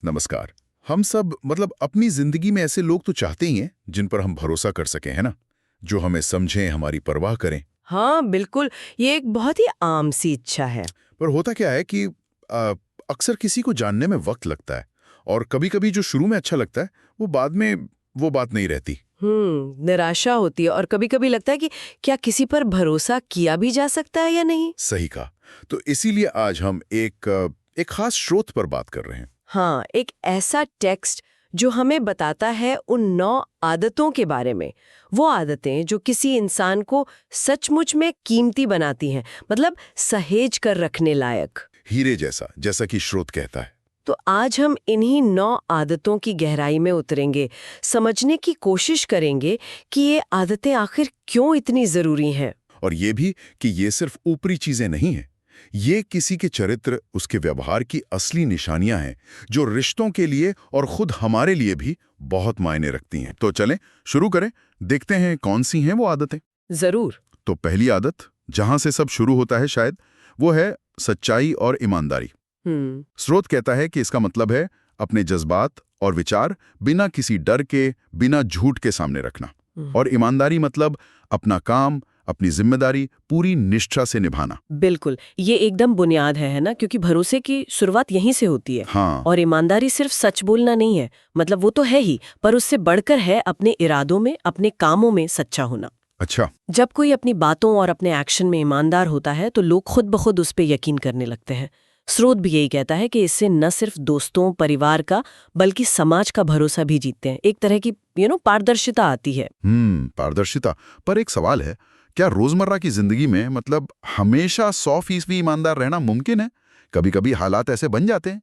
नमस्कार। हम सब अपनी जिंदगी में ऐसे लोग तो चाहते ही हैं जिन पर हम भरोसा कर सकें, है ना? जो हमें समझें, हमारी परवाह करें। हाँ बिल्कुल। ये एक बहुत ही आम सी इच्छा है। पर होता क्या है कि अक्सर किसी को जानने में वक्त लगता है, और कभी-कभी जो शुरू में अच्छा लगता है वो बाद में वो बात नहीं रहती। निराशा होती है और कभी-कभी लगता है कि क्या किसी पर भरोसा किया भी जा सकता है या नहीं। सही कहा। तो इसीलिए आज हम एक खास स्रोत पर बात कर रहे हैं। हाँ, एक ऐसा टेक्स्ट जो हमें बताता है उन 9 आदतों के बारे में। वो आदतें जो किसी इंसान को सचमुच में कीमती बनाती हैं, मतलब सहेज कर रखने लायक। हीरे जैसा, जैसा कि स्रोत कहता है। तो आज हम इन्हीं 9 आदतों की गहराई में उतरेंगे, समझने की कोशिश करेंगे कि ये आदतें आखिर क्यों इतनी जरूरी हैं। और ये भी कि ये सिर्फ ऊपरी चीजें नहीं हैं। ये किसी के चरित्र, उसके व्यवहार की असली निशानियां हैं, जो रिश्तों के लिए और खुद हमारे लिए भी बहुत मायने रखती हैं। तो चलें शुरू करें, देखते हैं कौन सी हैं वो आदतें। जरूर। तो पहली आदत, जहां से सब शुरू होता है शायद, वो है सच्चाई और ईमानदारी। स्रोत कहता है कि इसका मतलब है अपने जज्बात और विचार बिना किसी डर के, बिना झूठ के सामने रखना। और ईमानदारी मतलब अपना काम, अपनी जिम्मेदारी पूरी निष्ठा से निभाना। बिल्कुल, ये एकदम बुनियाद है ना, क्योंकि भरोसे की शुरुआत यहीं से होती है। हाँ। और ईमानदारी सिर्फ सच बोलना नहीं है, मतलब वो तो है ही, पर उससे बढ़कर है अपने इरादों में, अपने कामों में सच्चा होना। अच्छा। जब कोई अपनी बातों और अपने एक्शन में ईमानदार होता है तो लोग खुद ब खुद उस पर यकीन करने लगते हैं। स्रोत भी यही कहता है कि इससे न सिर्फ दोस्तों, परिवार का, बल्कि समाज का भरोसा भी जीतते हैं। एक तरह की पारदर्शिता आती है। पारदर्शिता। पर एक सवाल है, क्या रोजमर्रा की जिंदगी में हमेशा 100% ईमानदार रहना मुमकिन है? कभी-कभी हालात ऐसे बन जाते हैं।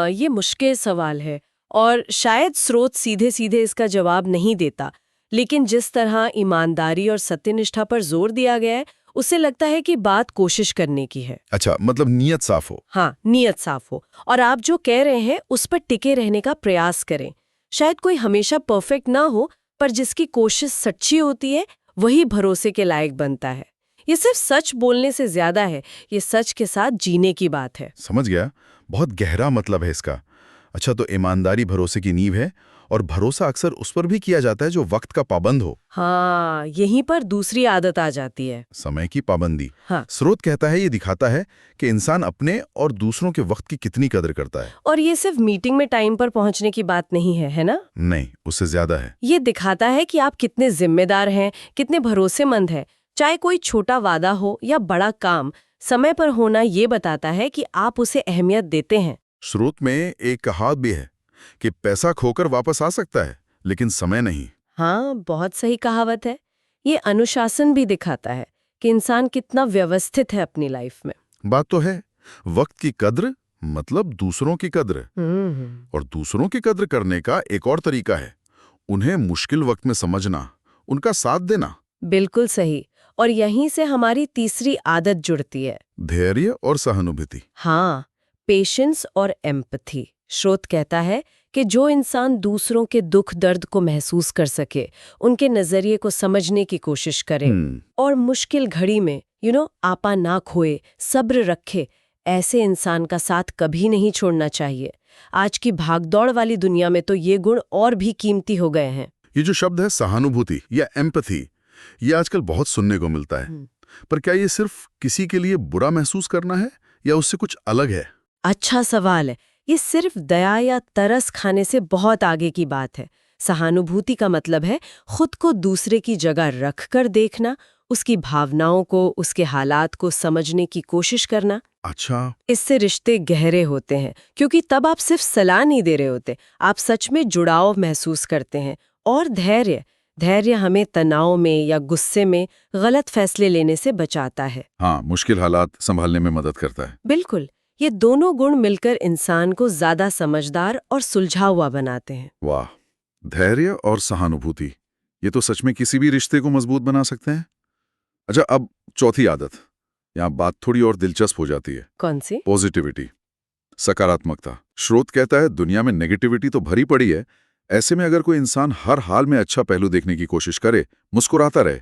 ये मुश्किल सवाल है और शायद स्रोत सीधे सीधे इसका जवाब नहीं देता, लेकिन जिस तरह ईमानदारी और सत्यनिष्ठा पर जोर दिया गया है, उससे लगता है कि बात कोशिश करने की है। अच्छा, मतलब नीयत साफ हो। हाँ, नीयत साफ हो और आप जो कह रहे हैं उस पर टिके रहने का प्रयास करें। शायद कोई हमेशा परफेक्ट ना हो, पर जिसकी कोशिश सच्ची होती है वही भरोसे के लायक बनता है। ये सिर्फ सच बोलने से ज्यादा है, ये सच के साथ जीने की बात है। समझ गया। बहुत गहरा मतलब है इसका। अच्छा, तो ईमानदारी भरोसे की नींव है, और भरोसा अक्सर उस पर भी किया जाता है जो वक्त का पाबंद हो। हाँ, यहीं पर दूसरी आदत आ जाती है, समय की पाबंदी। हाँ। स्रोत कहता है ये दिखाता है कि इंसान अपने और दूसरों के वक्त की कितनी कदर करता है। और ये सिर्फ मीटिंग में टाइम पर पहुंचने की बात नहीं है ना? नहीं, उससे ज्यादा है। ये दिखाता है कि आप कितने जिम्मेदार हैं, कितने भरोसेमंद हैं। चाहे कोई छोटा वादा हो या बड़ा काम, समय पर होना ये बताता है कि आप उसे अहमियत देते हैं। स्रोत में एक कहावत भी है कि पैसा खोकर वापस आ सकता है, लेकिन समय नहीं। हाँ, बहुत सही कहावत है। ये अनुशासन भी दिखाता है कि इंसान कितना व्यवस्थित है अपनी लाइफ में। बात तो है, वक्त की कद्र मतलब दूसरों की कद्र। और दूसरों की कद्र करने का एक और तरीका है, उन्हें मुश्किल वक्त में समझना, उनका साथ देना। बिल्कुल सही। और यहीं से हमारी तीसरी आदत जुड़ती है, धैर्य और सहानुभूति। हाँ, पेशेंस और एम्पैथी। स्रोत कहता है कि जो इंसान दूसरों के दुख दर्द को महसूस कर सके, उनके नजरिए को समझने की कोशिश करे और मुश्किल घड़ी में आपा ना खोए, सब्र रखे, ऐसे इंसान का साथ कभी नहीं छोड़ना चाहिए। आज की भागदौड़ वाली दुनिया में तो ये गुण और भी कीमती हो गए हैं। ये जो शब्द है सहानुभूति या एम्पैथी, ये आजकल बहुत सुनने को मिलता है। पर क्या ये सिर्फ किसी के लिए बुरा महसूस करना है, या उससे कुछ अलग है? अच्छा सवाल है। ये सिर्फ दया या तरस खाने से बहुत आगे की बात है। सहानुभूति का मतलब है खुद को दूसरे की जगह रखकर देखना, उसकी भावनाओं को, उसके हालात को समझने की कोशिश करना। अच्छा। इससे रिश्ते गहरे होते हैं, क्योंकि तब आप सिर्फ सलाह नहीं दे रहे होते, आप सच में जुड़ाव महसूस करते हैं। और धैर्य धैर्य हमें तनाव में या गुस्से में गलत फैसले लेने से बचाता है। हाँ, मुश्किल हालात संभालने में मदद करता है। बिल्कुल, ये दोनों गुण मिलकर इंसान को ज्यादा समझदार और सुलझा हुआ बनाते हैं। वाह, धैर्य और सहानुभूति, ये तो सच में किसी भी रिश्ते को मजबूत बना सकते हैं। अच्छा, अब चौथी आदत, यहाँ बात थोड़ी और दिलचस्प हो जाती है। कौन सी? पॉजिटिविटी, सकारात्मकता। स्रोत कहता है दुनिया में नेगेटिविटी तो भरी पड़ी है, ऐसे में अगर कोई इंसान हर हाल में अच्छा पहलू देखने की कोशिश करे, मुस्कुराता रहे,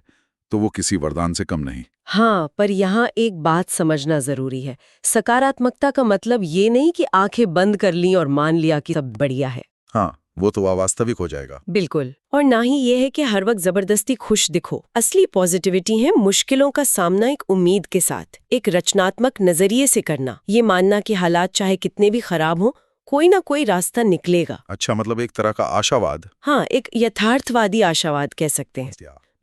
तो वो किसी वरदान से कम नहीं। हाँ, पर यहाँ एक बात समझना जरूरी है। सकारात्मकता का मतलब ये नहीं कि आंखें बंद कर ली और मान लिया कि सब बढ़िया है। हाँ, वो तो अवास्तविक हो जाएगा। बिल्कुल। और ना ही ये है कि हर वक्त जबरदस्ती खुश दिखो। असली पॉजिटिविटी है मुश्किलों का सामना एक उम्मीद के साथ, एक रचनात्मक नजरिए से करना। ये मानना कि हालात चाहे कितने भी खराब हो, कोई ना कोई रास्ता निकलेगा। अच्छा, मतलब एक तरह का आशावाद। हाँ, एक यथार्थवादी आशावाद कह सकते हैं,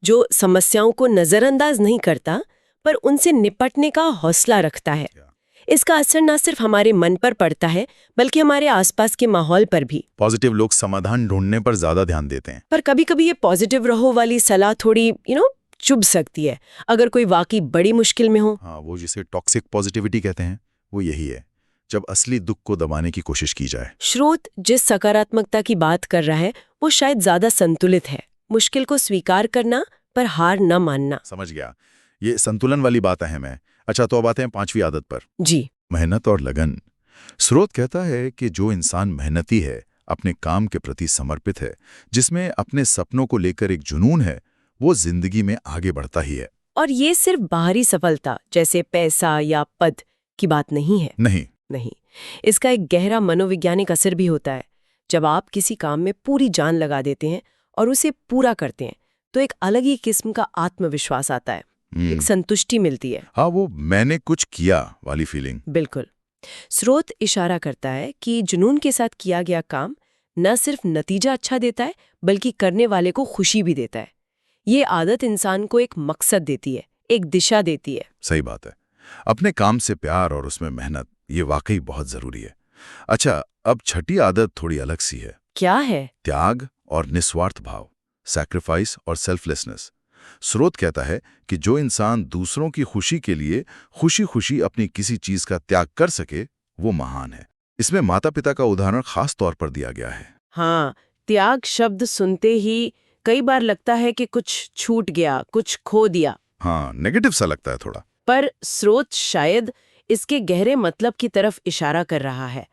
जो समस्याओं को नजरअंदाज नहीं करता पर उनसे निपटने का हौसला रखता है। इसका असर न सिर्फ हमारे मन पर पड़ता है बल्कि हमारे आसपास के माहौल पर भी। पॉजिटिव लोग समाधान ढूंढने पर ज्यादा ध्यान देते हैं। पर कभी-कभी ये पॉजिटिव रहो वाली सलाह थोड़ी चुभ सकती है अगर कोई वाकई बड़ी मुश्किल में हो। हाँ, वो जिसे टॉक्सिक पॉजिटिविटी कहते हैं, वो यही है, जब असली दुख को दबाने की कोशिश की जाए। स्रोत जिस सकारात्मकता की बात कर रहा है वो शायद ज्यादा संतुलित है। मुश्किल को स्वीकार करना पर हार न मानना। समझ गया, ये संतुलन वाली बात अहम है। अच्छा, तो अब आते हैं 5वीं आदत पर। जी, मेहनत और लगन। स्रोत कहता है कि जो इंसान मेहनती है, अपने काम के प्रति समर्पित है, जिसमें अपने सपनों को लेकर एक जुनून है, वो जिंदगी में आगे बढ़ता ही है। और ये सिर्फ बाहरी सफलता जैसे पैसा या पद की बात नहीं है। नहीं, इसका एक गहरा मनोवैज्ञानिक असर भी होता है। जब आप किसी काम में पूरी जान लगा देते हैं और उसे पूरा करते हैं तो एक अलग ही किस्म का आत्मविश्वास आता है, एक संतुष्टि मिलती है। हाँ, वो मैंने कुछ किया वाली फीलिंग। बिल्कुल। स्रोत इशारा करता है कि जुनून के साथ किया गया काम न सिर्फ नतीजा अच्छा देता है बल्कि करने वाले को खुशी भी देता है। ये आदत इंसान को एक मकसद देती है, एक दिशा देती है। सही बात है। अपने काम से प्यार और उसमें मेहनत, ये वाकई बहुत जरूरी है। अच्छा, अब 6ठी आदत थोड़ी अलग सी है। क्या है? त्याग और निस्वार्थ भाव, सैक्रिफाइस और सेल्फलेसनेस। स्रोत कहता है कि जो इंसान दूसरों की खुशी के लिए खुशी खुशी अपनी किसी चीज का त्याग कर सके, वो महान है। इसमें माता पिता का उदाहरण खास तौर पर दिया गया है। हाँ, त्याग शब्द सुनते ही कई बार लगता है कि कुछ छूट गया, कुछ खो दिया। हाँ, नेगेटिव सा लगता है थोड़ा। पर स्रोत शायद इसके गहरे मतलब की तरफ इशारा कर रहा है।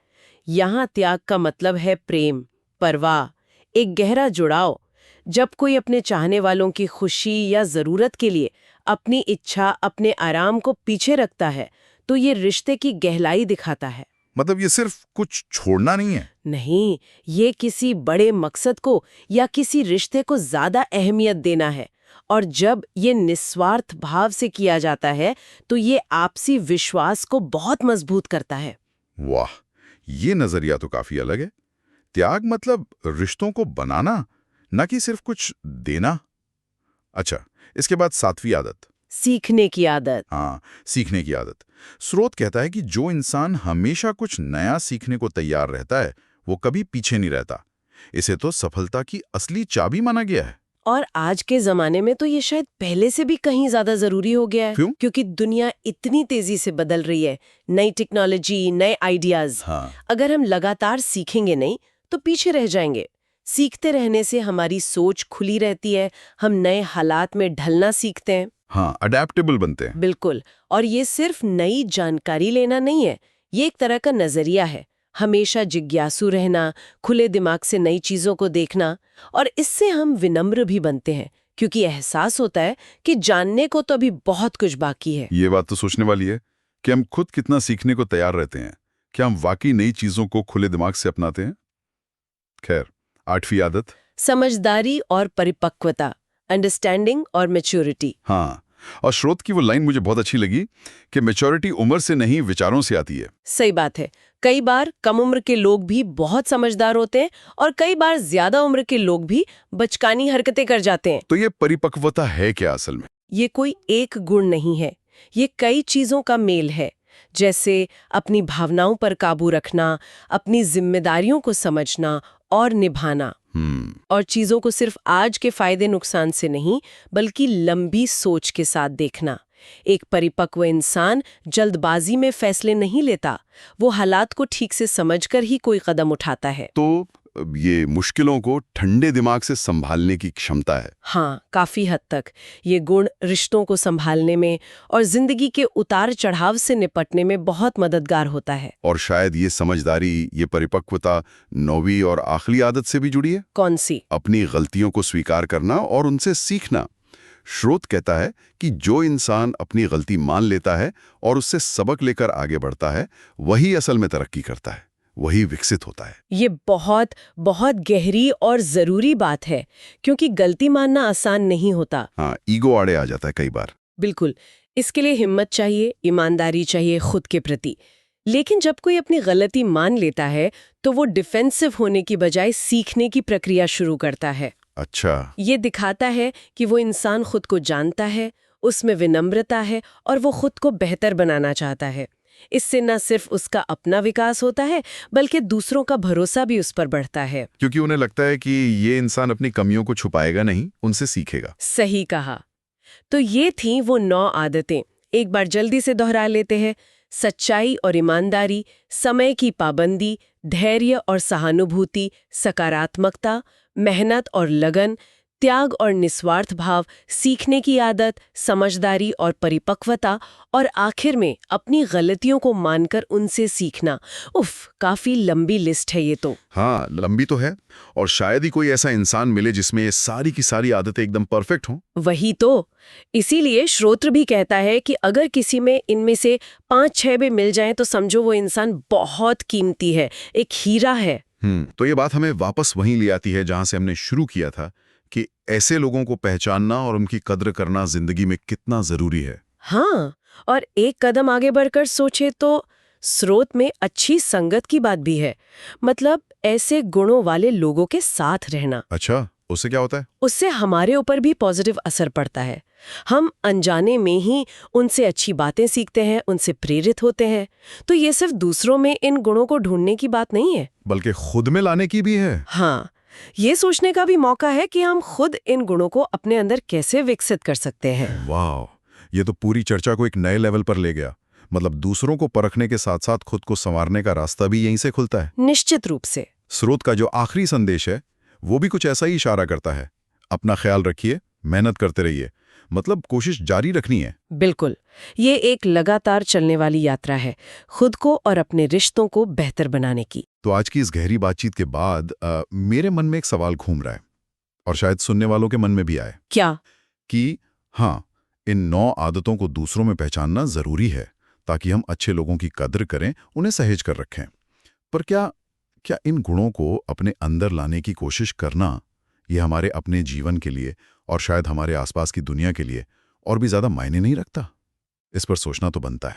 यहाँ त्याग का मतलब है प्रेम, परवाह, एक गहरा जुड़ाव। जब कोई अपने चाहने वालों की खुशी या जरूरत के लिए अपनी इच्छा, अपने आराम को पीछे रखता है तो ये रिश्ते की गहराई दिखाता है। मतलब ये सिर्फ कुछ छोड़ना नहीं है। नहीं, ये किसी बड़े मकसद को या किसी रिश्ते को ज्यादा अहमियत देना है। और जब ये निस्वार्थ भाव से किया जाता है तो ये आपसी विश्वास को बहुत मजबूत करता है। वाह, ये नजरिया तो काफी अलग है। त्याग मतलब रिश्तों को बनाना, न कि सिर्फ कुछ देना। अच्छा, इसके बाद 7वीं आदत, सीखने की आदत। हाँ, सीखने की आदत। स्रोत कहता है कि जो इंसान हमेशा कुछ नया सीखने को तैयार रहता है, वो कभी पीछे नहीं रहता। इसे तो सफलता की असली चाबी माना गया है। और आज के जमाने में तो ये शायद पहले से भी कहीं ज्यादा जरूरी हो गया है। क्यों? क्योंकि दुनिया इतनी तेजी से बदल रही है, नई टेक्नोलॉजी, नए आइडियाज। हाँ। अगर हम लगातार सीखेंगे नहीं तो पीछे रह जाएंगे। सीखते रहने से हमारी सोच खुली रहती है, हम नए हालात में ढलना सीखते हैं। हाँ, अडेप्टेबल बनते हैं। बिल्कुल। और ये सिर्फ नई जानकारी लेना नहीं है, ये एक तरह का नजरिया है। हमेशा जिज्ञासु रहना, खुले दिमाग से नई चीजों को देखना। और इससे हम विनम्र भी बनते हैं क्योंकि एहसास होता है कि जानने को तो अभी बहुत कुछ बाकी है। ये बात तो सोचने वाली है कि हम खुद कितना सीखने को तैयार रहते हैं। क्या हम वाकई नई चीजों को खुले दिमाग से अपनाते हैं? खैर, 8वीं आदत, समझदारी और परिपक्वता, अंडरस्टैंडिंग और मैच्योरिटी। हाँ, और स्रोत की वो लाइन मुझे बहुत अच्छी लगी कि मैच्योरिटी उम्र से नहीं, विचारों से आती है। सही बात है। कई बार कम उम्र के लोग भी बहुत समझदार होते हैं और कई बार ज्यादा उम्र के लोग भी बचकानी हरकतें कर जाते हैं। तो ये परिपक्वता है क्या असल में? ये कोई एक गुण नहीं है, ये कई चीजों का मेल है। जैसे अपनी भावनाओं पर काबू रखना, अपनी जिम्मेदारियों को समझना और निभाना। और चीजों को सिर्फ आज के फायदे नुकसान से नहीं बल्कि लंबी सोच के साथ देखना। एक परिपक्व इंसान जल्दबाजी में फैसले नहीं लेता, वो हालात को ठीक से समझकर ही कोई कदम उठाता है। तो ये मुश्किलों को ठंडे दिमाग से संभालने की क्षमता है। हाँ, काफी हद तक ये गुण रिश्तों को संभालने में और जिंदगी के उतार चढ़ाव से निपटने में बहुत मददगार होता है। और शायद ये समझदारी, ये परिपक्वता 9वीं और आखिरी आदत से भी जुड़ी है। कौन सी? अपनी गलतियों को स्वीकार करना और उनसे सीखना। स्रोत कहता है कि जो इंसान अपनी गलती मान लेता है और उससे सबक लेकर आगे बढ़ता है, वही असल में तरक्की करता है, वही विकसित होता है। ये बहुत बहुत गहरी और जरूरी बात है, क्योंकि गलती मानना आसान नहीं होता। हाँ, ईगो आड़े आ जाता है कई बार। बिल्कुल, इसके लिए हिम्मत चाहिए, ईमानदारी चाहिए खुद के प्रति। लेकिन जब कोई अपनी गलती मान लेता है तो वो डिफेंसिव होने की बजाय सीखने की प्रक्रिया शुरू करता है। अच्छा। ये दिखाता है कि वो इंसान खुद को जानता है, उसमें विनम्रता है और वो खुद को बेहतर बनाना चाहता है। इससे न सिर्फ उसका अपना विकास होता है, बल्कि दूसरों का भरोसा भी उस पर बढ़ता है। क्योंकि उन्हें लगता है कि ये इंसान अपनी कमियों को छुपाएगा नहीं, उनसे सीखेगा। सही कहा। तो ये थी वो 9 आदतें। एक बार जल्दी से दोहरा लेते हैं। सच्चाई और ईमानदारी, समय की पाबंदी, धैर्य और सहानुभूति, सकारात्मकता, मेहनत और लगन, त्याग और निस्वार्थ भाव, सीखने की आदत, समझदारी और परिपक्वता, और आखिर में अपनी गलतियों को मानकर उनसे सीखना। उफ, काफी लंबी लिस्ट है ये तो। हाँ, लंबी तो है, और शायद ही कोई ऐसा इंसान मिले जिसमें ये सारी की सारी आदतें एकदम परफेक्ट हों। वही तो। इसीलिए श्रोत्र भी कहता है कि अगर किसी में इनमें से 5-6 भी मिल जाएं तो समझो वो इंसान बहुत कीमती है, एक हीरा है। तो ये बात हमें वापस वहीं ले आती है जहां से हमने शुरू किया था, कि ऐसे लोगों को पहचानना और उनकी कद्र करना जिंदगी में कितना जरूरी है। हाँ, और एक कदम आगे बढ़कर सोचे तो स्रोत में अच्छी संगत की बात भी है। मतलब ऐसे गुणों वाले लोगों के साथ रहना। अच्छा, उससे क्या होता है? उससे हमारे ऊपर भी पॉजिटिव असर पड़ता है। हम अनजाने में ही उनसे अच्छी बातें सीखते हैं, उनसे प्रेरित होते हैं। तो ये सिर्फ दूसरों में इन गुणों को ढूंढने की बात नहीं है, बल्कि खुद में लाने की भी है। हाँ, ये सोचने का भी मौका है कि हम खुद इन गुणों को अपने अंदर कैसे विकसित कर सकते हैं। वाह, ये तो पूरी चर्चा को एक नए लेवल पर ले गया। मतलब दूसरों को परखने के साथ साथ खुद को संवारने का रास्ता भी यहीं से खुलता है। निश्चित रूप से। स्रोत का जो आखिरी संदेश है वो भी कुछ ऐसा ही इशारा करता है। अपना ख्याल रखिए, मेहनत करते रहिए, मतलब कोशिश जारी रखनी है। बिल्कुल, ये एक लगातार चलने वाली यात्रा है, खुद को और अपने रिश्तों को बेहतर बनाने की। तो आज की इस गहरी बातचीत के बाद मेरे मन में एक सवाल घूम रहा है, और शायद सुनने वालों के मन में भी आए। क्या? कि हाँ, इन 9 आदतों को दूसरों में पहचानना जरूरी है ताकि हम अच्छे लोगों की कद्र करें, उन्हें सहेज कर रखें। पर क्या इन गुणों को अपने अंदर लाने की कोशिश करना, ये हमारे अपने जीवन के लिए और शायद हमारे आसपास की दुनिया के लिए और भी ज्यादा मायने नहीं रखता? इस पर सोचना तो बनता है।